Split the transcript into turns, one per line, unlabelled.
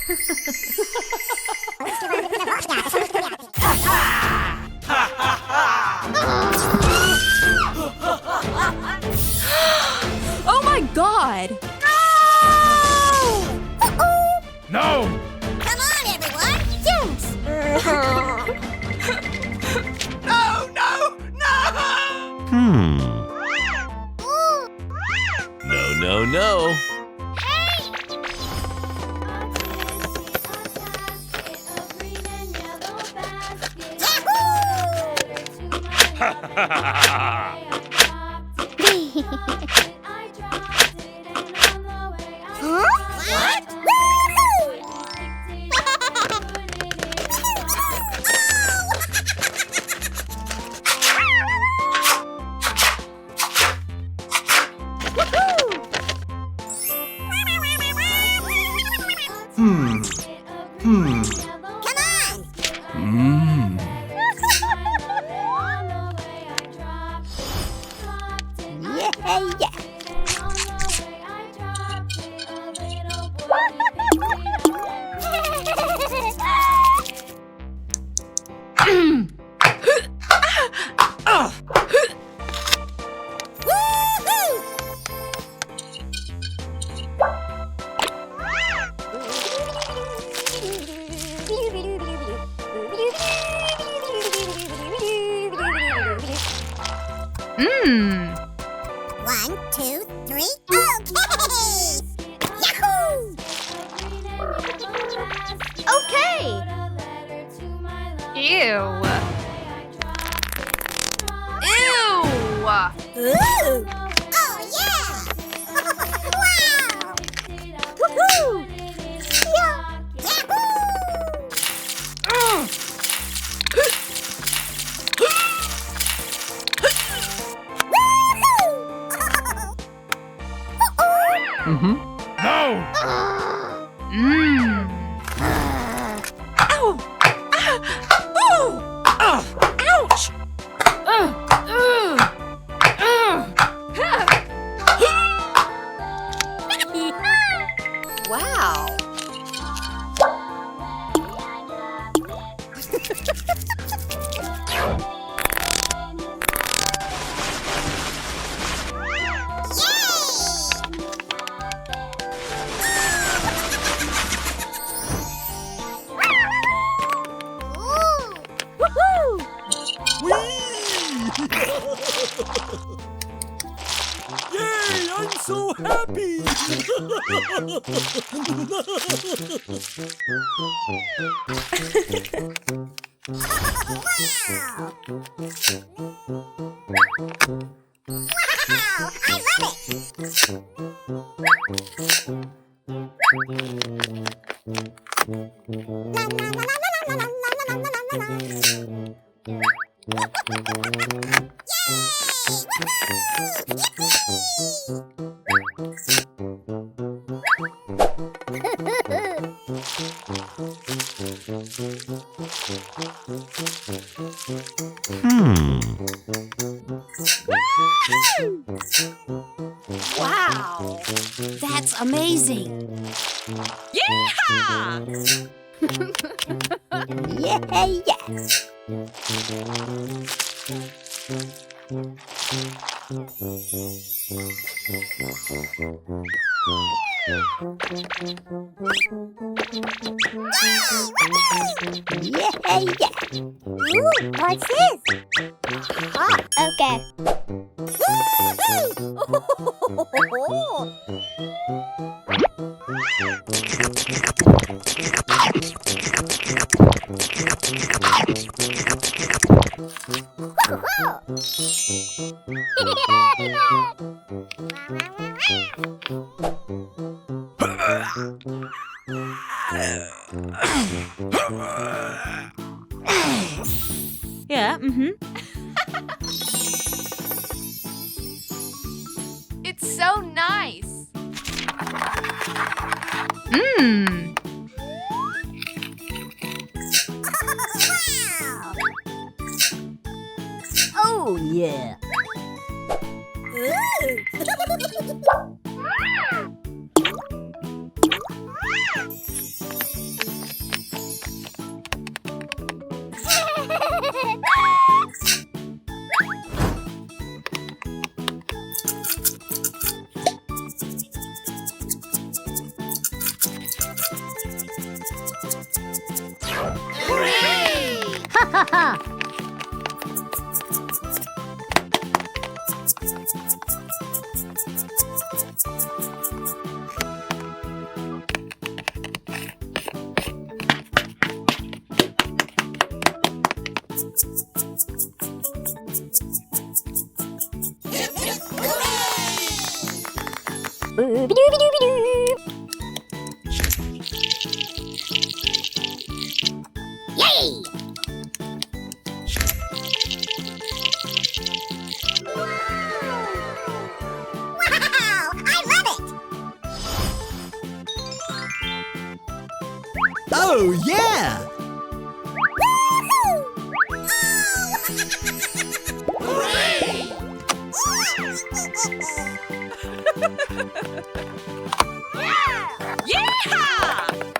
Oh my God!
No!
Come on, everyone! Yes!
No! No! No! No, no, no! Ha ha ha ha!
What? Come on! Yeah. One, two, three, okay! Yahoo!
Okay! Ew! Ew!
Ooh! Oh, yeah! Wow! Woohoo! Yahoo!
No!
Ow! Ouch! Wow!
Yay! I'm so happy!
Wow! I love
Wow! That's amazing! Yeah!
Ooh, what's this? Okay.
Yeah, It's so nice.
Oh, yeah. Yay! Wow! I love it!
Oh, yeah!
Yeah!